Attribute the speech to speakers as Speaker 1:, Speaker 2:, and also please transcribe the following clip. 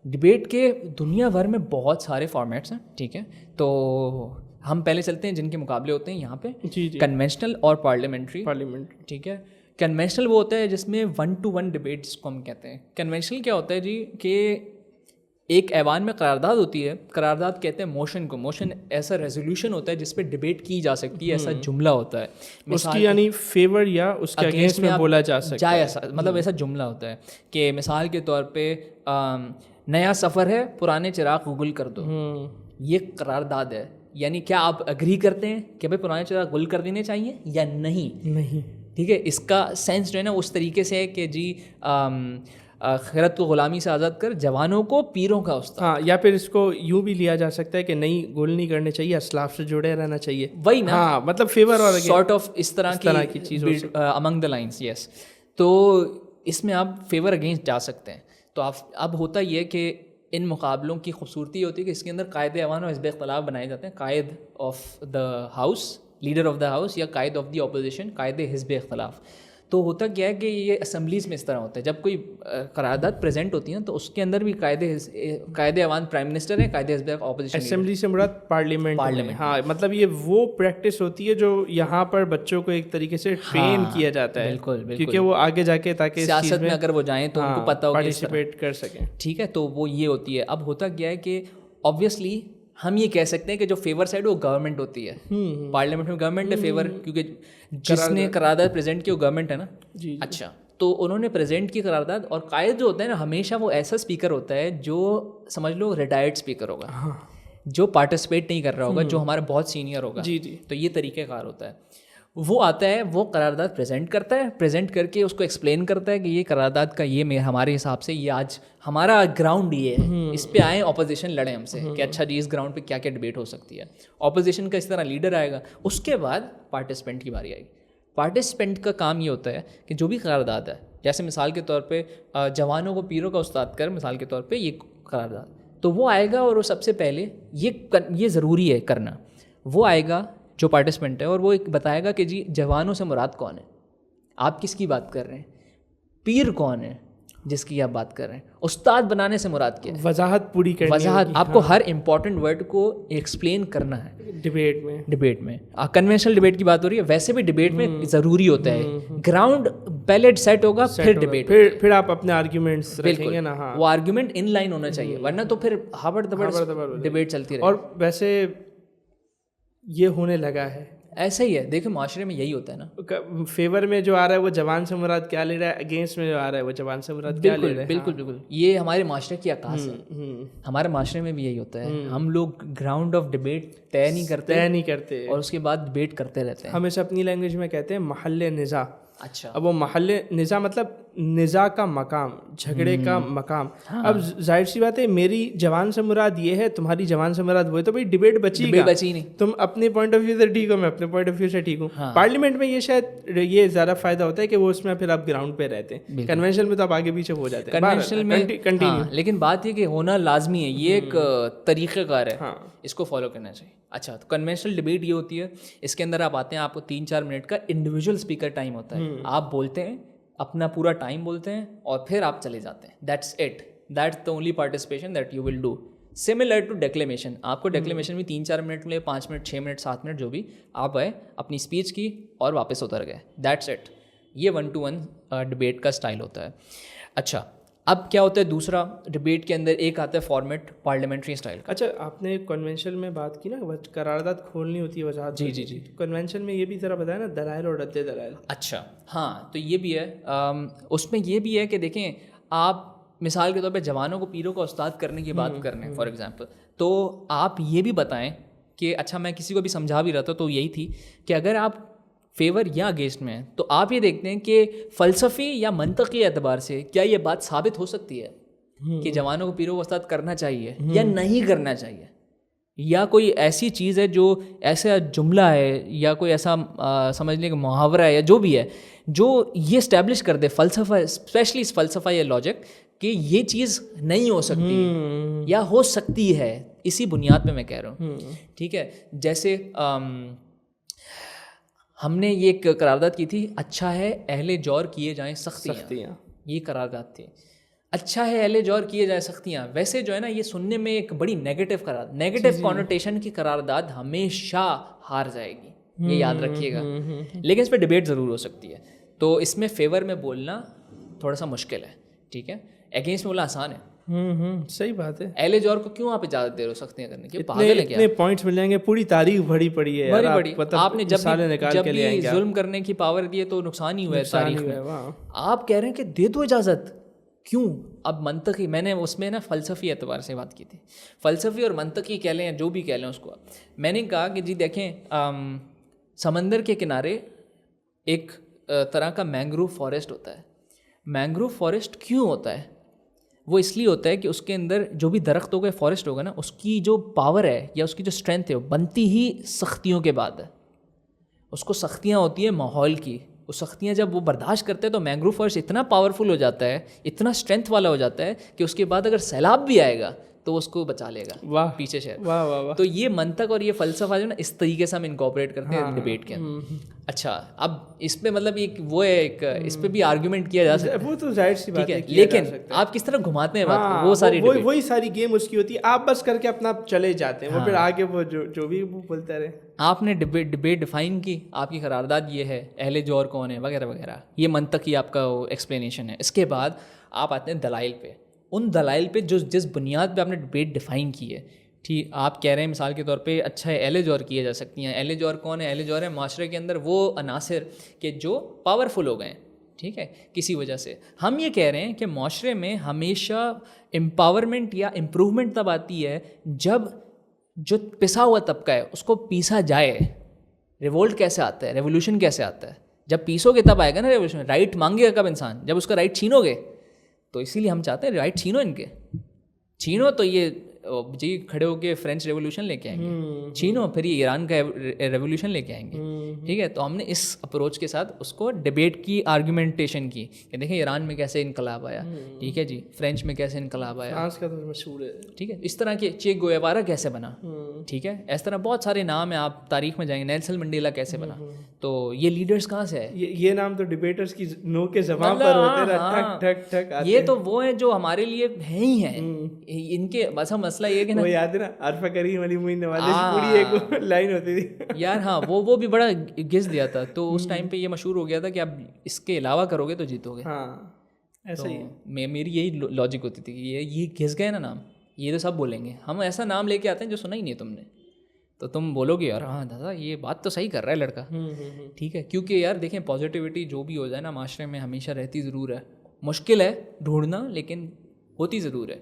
Speaker 1: Debate کے دنیا بھر میں بہت سارے فارمیٹس ہیں, ٹھیک ہے. تو ہم پہلے چلتے ہیں جن کے مقابلے ہوتے ہیں یہاں پہ, کنونشنل اور پارلیمنٹری. ٹھیک ہے. کنونشنل وہ ہوتا ہے جس میں 1-to-1 ڈبیٹ جس کو ہم کہتے ہیں. کنونشنل کیا ہوتا ہے جی, کہ ایک ایوان میں قرارداد ہوتی ہے. قرارداد کہتے ہیں موشن کو. موشن ایسا ریزولوشن ہوتا ہے جس پہ ڈبیٹ کی جا سکتی ہے, ایسا جملہ ہوتا ہے.
Speaker 2: اس کی یعنی فیور یا اس کے اگینسٹ میں بولا جا سکتا ہے,
Speaker 1: ایسا مطلب ایسا جملہ ہوتا ہے کہ مثال کے طور پہ نیا سفر ہے, پرانے چراغ گل کر دو. یہ قرارداد ہے. یعنی کیا آپ اگری کرتے ہیں کہ بھائی پرانے چراغ گل کر دینے چاہیے یا نہیں؟ ٹھیک ہے. اس کا سینس جو ہے نا اس طریقے سے ہے کہ جی خیرت کو غلامی سے آزاد کر, جوانوں کو پیروں کا استاد.
Speaker 2: ہاں, یا پھر اس کو یوں بھی لیا جا سکتا ہے کہ نہیں گول نہیں کرنے چاہیے, اسلاف سے جڑے رہنا چاہیے.
Speaker 1: وہی نا,
Speaker 2: ہاں, مطلب فیور اور
Speaker 1: سارٹ آف اس طرح کی چیز امنگ دا لائنس. یس. تو اس میں آپ فیور اگینسٹ جا سکتے ہیں. تو اب ہوتا یہ کہ ان مقابلوں کی خوبصورتی ہوتی ہے کہ اس کے اندر قائد ایوان اور حزب اختلاف بنائے جاتے ہیں. قائد of the house, leader of the house, یا قائد آف دی اپوزیشن, قائد حزب اختلاف. تو ہوتا کیا ہے کہ یہ اسمبلیز میں اس طرح ہوتا ہے, جب کوئی قرارداد پریزنٹ ہوتی ہیں تو اس کے اندر بھی قائد ایوان پرائم منسٹر ہے, قائد حزب اپوزیشن.
Speaker 2: اسمبلی سے مراد پارلیمنٹ. ہاں, مطلب یہ وہ پریکٹس ہوتی ہے جو یہاں پر بچوں کو ایک طریقے سے ٹرین کیا جاتا ہے.
Speaker 1: بالکل,
Speaker 2: کیونکہ وہ آگے جا کے تاکہ
Speaker 1: سیاست میں اگر وہ جائیں تو ان کو پتہ ہو
Speaker 2: پارٹیسپیٹ کر سکیں.
Speaker 1: ٹھیک ہے. تو وہ یہ ہوتی ہے. اب ہوتا کیا ہے کہ آبویسلی ہم یہ کہہ سکتے ہیں کہ جو فیور سائڈ وہ گورنمنٹ ہوتی ہے. پارلیمنٹ میں گورنمنٹ ہے فیور, کیونکہ جس نے قرارداد پریزنٹ کی وہ گورنمنٹ ہے نا. اچھا, تو انہوں نے پریزنٹ کی قرارداد. اور قائد جو ہوتا ہے نا ہمیشہ وہ ایسا اسپیکر ہوتا ہے جو سمجھ لو ریٹائرڈ اسپیکر ہوگا, جو پارٹیسپیٹ نہیں کر رہا ہوگا, جو ہمارا بہت سینئر ہوگا. تو یہ طریقہ کار ہوتا ہے. وہ آتا ہے, وہ قرارداد پریزنٹ کرتا ہے, پریزنٹ کر کے اس کو ایکسپلین کرتا ہے کہ یہ قرارداد کا یہ ہمارے حساب سے یہ آج ہمارا گراؤنڈ یہ ہے, اس پہ آئیں اپوزیشن لڑیں ہم سے کہ اچھا جی اس گراؤنڈ پہ کیا کیا ڈبیٹ ہو سکتی ہے. اپوزیشن کا اس طرح لیڈر آئے گا. اس کے بعد پارٹیسپینٹ کی باری آئے گی. پارٹیسپینٹ کا کام یہ ہوتا ہے کہ جو بھی قرارداد ہے, جیسے مثال کے طور پہ جوانوں کو پیروں کا استاد کر, مثال کے طور پہ یہ قرارداد, تو وہ آئے گا اور وہ سب سے پہلے یہ ضروری ہے کرنا. وہ آئے گا جو پارٹیسپینٹ ہے اور وہ ایک بتائے گا کہ جی جوانوں سے مراد کون ہے, آپ کس کی بات کر رہے ہیں, پیر کون ہے جس کی آپ بات کر رہے ہیں, استاد بنانے سے مراد کیا ہے,
Speaker 2: وضاحت پوری کرنی,
Speaker 1: وضاحت. آپ کو ہر امپورٹنٹ ورڈ کو ایکسپلین کرنا ہے ڈبیٹ میں. کنونشنل ڈبیٹ کی بات ہو رہی ہے, ویسے بھی ڈبیٹ میں ضروری ہوتا ہے گراؤنڈ پہلے سیٹ ہوگا, پھر ڈبیٹ,
Speaker 2: پھر آپ اپنے آرگیومنٹس رکھیں گے نا.
Speaker 1: وہ آرگیومنٹ ان لائن ہونا چاہیے, ورنہ تو پھر ہابڑ دبڑ ڈبیٹ چلتی رہے.
Speaker 2: اور ویسے یہ ہونے لگا ہے,
Speaker 1: ایسا ہی ہے. دیکھیں معاشرے میں یہی ہوتا ہے نا,
Speaker 2: فیور میں جو آ رہا ہے وہ جوان سے مراد کیا لے رہا ہے, اگینسٹ میں جو آ رہا ہے وہ جوان سے مراد کیا لے رہا ہے.
Speaker 1: بالکل. یہ ہمارے معاشرے کی عکاس ہے. ہمارے معاشرے میں بھی یہی ہوتا ہے. ہم لوگ گراؤنڈ آف ڈبیٹ طے نہیں کرتے اور اس کے بعد ڈبیٹ کرتے رہتے ہیں.
Speaker 2: ہم اسے اپنی لینگویج میں کہتے ہیں محل نزاع.
Speaker 1: اچھا,
Speaker 2: اب وہ محل نزاع مطلب نزاع کا مقام, جھگڑے کا مقام. اب ظاہر سی بات ہے میری جوان سے مراد یہ ہے, تمہاری جوان سے مراد وہ ہے, تو بھائی ڈبیٹ بچی نہیں. تم اپنے پوائنٹ آف ویو سے ٹھیک ہو, میں اپنے پوائنٹ آف ویو سے ٹھیک ہوں. پارلیمنٹ میں یہ شاید یہ زیادہ فائدہ ہوتا ہے کہ وہ اس میں پھر آپ گراؤنڈ پہ رہتے ہیں. کنونشن میں تو آپ آگے پیچھے ہو جاتے ہیں.
Speaker 1: کنونشنل میں لیکن بات یہ کہ ہونا لازمی ہے, یہ ایک طریقہ کار ہے, اس کو فالو کرنا چاہیے. اچھا, تو کنونشنل ڈبیٹ یہ ہوتی ہے, اس کے اندر آپ آتے ہیں, آپ کو 3-4 منٹ کا انڈیویجول اسپیکر ٹائم ہوتا ہے. آپ بولتے ہیں, اپنا پورا ٹائم بولتے ہیں اور پھر آپ چلے جاتے ہیں. That's it, that's the only participation that you will do. Similar to declamation. آپ کو ڈیکلیمیشن میں 3-4 منٹ ملے, 5 منٹ, 6 منٹ, 7 منٹ, جو بھی آپ آئے, اپنی اسپیچ کی اور واپس اتر گئے. That's it. یہ 1-to-1 ڈبیٹ کا اسٹائل ہوتا ہے. اچھا, اب کیا ہوتا ہے دوسرا ڈبیٹ کے اندر ایک آتا ہے فارمیٹ پارلیمنٹری اسٹائل کا.
Speaker 2: اچھا, آپ نے کنونشن میں بات کی نا قرارداد کھولنی ہوتی ہے وضاحت.
Speaker 1: جی.
Speaker 2: کنونشن میں یہ بھی ذرا بتایا نا, دلائل اور رد دلائل.
Speaker 1: اچھا, ہاں, تو یہ بھی ہے. اس میں یہ بھی ہے کہ دیکھیں, آپ مثال کے طور پہ جوانوں کو پیروں کا استاد کرنے کی بات کر رہے ہیں فار ایگزامپل, تو آپ یہ بھی بتائیں کہ اچھا میں کسی کو بھی سمجھا بھی رہا تھا تو یہی تھی کہ اگر آپ فیور یا اگینسٹ میں ہیں تو آپ یہ دیکھتے ہیں کہ فلسفی یا منطقی اعتبار سے کیا یہ بات ثابت ہو سکتی ہے کہ جوانوں کو پیروں کا استاد کرنا چاہیے یا نہیں کرنا چاہیے, یا کوئی ایسی چیز ہے جو ایسا جملہ ہے یا کوئی ایسا سمجھ لیں کہ محاورہ ہے یا جو بھی ہے جو یہ اسٹیبلش کر دے فلسفہ, اسپیشلی فلسفہ یا لاجک, کہ یہ چیز نہیں ہو سکتی یا ہو سکتی ہے. اسی بنیاد پہ میں کہہ رہا ہوں. ٹھیک ہے, جیسے ہم نے یہ ایک قرارداد کی تھی, اچھا ہے اہل جور کیے جائیں سختیاں, یہ قرارداد تھی. اچھا ہے اہل جوہر کیے جا سکتیاں. ویسے جو ہے نا یہ سننے میں ایک بڑی نیگیٹو کانوٹیشن کی قرارداد ہمیشہ ہار جائے گی, یہ یاد رکھیے گا. لیکن اس پہ ڈبیٹ ضرور ہو سکتی ہے. تو اس میں فیور میں بولنا تھوڑا سا مشکل ہے, ٹھیک ہے. اگینسٹ میں بولنا آسان ہے.
Speaker 2: صحیح بات ہے.
Speaker 1: اہل جوہر کو کیوں آپ اجازت دے سکتے ہیں کرنے کی؟ پاگل ہے کیا؟
Speaker 2: اتنے پوائنٹس مل جائیں گے, پوری تاریخ بھری پڑی ہے
Speaker 1: بڑی آپ نے جب بھی ظلم کرنے کی پاور دی ہے تو نقصان ہی ہوا ہے تاریخ میں. آپ کہہ رہے ہیں کہ دے دو اجازت, کیوں؟ اب منطقی, میں نے اس میں نا فلسفی اعتبار سے بات کی تھی, فلسفی اور منطقی کہہ لیں جو بھی کہہ لیں اس کو. میں نے کہا کہ جی دیکھیں سمندر کے کنارے ایک طرح کا مینگروو فارسٹ ہوتا ہے. مینگروو فارسٹ کیوں ہوتا ہے؟ وہ اس لیے ہوتا ہے کہ اس کے اندر جو بھی درخت ہوگا, فارسٹ ہوگا نا, اس کی جو پاور ہے یا اس کی جو اسٹرینتھ ہے وہ بنتی ہی سختیوں کے بعد ہے. اس کو سختیاں ہوتی ہیں ماحول کی, وہ سختیاں جب وہ برداشت کرتے ہیں تو مینگروو فارسٹ اتنا پاورفل ہو جاتا ہے, اتنا اسٹرینتھ والا ہو جاتا ہے کہ اس کے بعد اگر سیلاب بھی آئے گا تو اس کو بچا لے گا پیچھے شہر. تو یہ منطق اور یہ فلسفہ جو ہے نا اس طریقے سے ہم انکارپوریٹ کرتے ہیں ڈبیٹ کے اندر. اچھا اب اس پہ مطلب ایک وہ ہے, ایک اس پہ بھی آرگیومنٹ کیا جا سکتا ہے,
Speaker 2: وہ تو ظاہر سی بات ہے,
Speaker 1: لیکن آپ کس طرح گھماتے ہیں بات کو, وہ ساری
Speaker 2: وہی ساری گیم اس کی ہوتی ہے. آپ بس کر کے اپنا چلے جاتے ہیں, وہ پھر آگے وہ جو بھی وہ بولتا رہے.
Speaker 1: آپ نے ڈبیٹ ڈیفائن کی, آپ کی قرارداد یہ ہے, اہل جوہر کون ہے وغیرہ وغیرہ, یہ منطقی آپ کا ایکسپلینیشن ہے. اس کے بعد آپ آتے ہیں دلائل پہ. ان دلائل پہ جس بنیاد پہ آپ نے ڈبیٹ ڈیفائن کی ہے, ٹھیک, آپ کہہ رہے ہیں مثال کے طور پہ اچھا ہے اہل جوہر کیے جا سکتی ہیں. اہل جوہر کون ہے؟ اہل جوہر ہے معاشرے کے اندر وہ عناصر کہ جو پاورفل ہو گئے ہیں, ٹھیک ہے, کسی وجہ سے. ہم یہ کہہ رہے ہیں کہ معاشرے میں ہمیشہ امپاورمنٹ یا امپروومنٹ تب آتی ہے جب جو پسا ہوا طبقہ ہے اس کو پیسا جائے. ریولٹ کیسے آتا ہے, ریولیوشن کیسے آتا ہے؟ جب پیسو گے تب آئے گا نا ریولیوشن. رائٹ مانگے گا کب انسان؟ جب اس کا رائٹ چھینو گے. تو اسی لیے ہم چاہتے ہیں رائٹ چھینو ان کے, چھینو تو یہ جی کھڑے ہو کے فرینچ ریولیوشن لے کے آئیں گے, چھینو پھر یہ ایران کا ریولیوشن لے کے آئیں گے, ٹھیک ہے. تو ہم نے اس اپروچ کے ساتھ اس کو ڈبیٹ کی, آرگومنٹیشن کی کہ دیکھیں ایران میں کیسے انقلاب آیا, ٹھیک ہے جی, فرینچ میں کیسے انقلاب آیا,
Speaker 2: فرانس کا تو مشہور ہے,
Speaker 1: ٹھیک ہے. اس طرح کے چے گویوارا کیسے بنا, ٹھیک ہے, اس طرح بہت سارے نام ہیں, آپ تاریخ میں جائیں گے, نیلسن منڈیلا کیسے بنا. تو یہ لیڈرز کہاں سے ہے؟
Speaker 2: یہ نام تو ڈبیٹرز کی نو کے زبان پر ہوتے ہیں, ٹھک ٹھک.
Speaker 1: یہ تو وہ ہیں جو ہمارے لیے ہیں ہی ہیں. ان کے بس مسئلہ یہ کہ نا,
Speaker 2: وہ یاد ہے نا عرفہ کریم علی معین نوازی کی پوری ایک لائن ہوتی تھی
Speaker 1: یار. ہاں وہ بھی بڑا گز دیا تھا, تو اس ٹائم پہ یہ مشہور ہو گیا تھا کہ آپ اس کے علاوہ کرو گے تو جیتو گے.
Speaker 2: ہاں ایسا ہی
Speaker 1: میری یہی لاجک ہوتی تھی کہ یہ گھس گئے نا نام, یہ تو سب بولیں گے. ہم ایسا نام لے کے آتے ہیں جو سنا ہی نہیں تم نے, تو تم بولو گے یار ہاں دادا یہ بات تو صحیح کر رہا ہے لڑکا, ٹھیک ہے. کیونکہ یار دیکھیں پازیٹیوٹی جو بھی ہو جائے نا معاشرے میں ہمیشہ رہتی ضرور ہے. مشکل ہے ڈھونڈنا لیکن ہوتی ضرور ہے.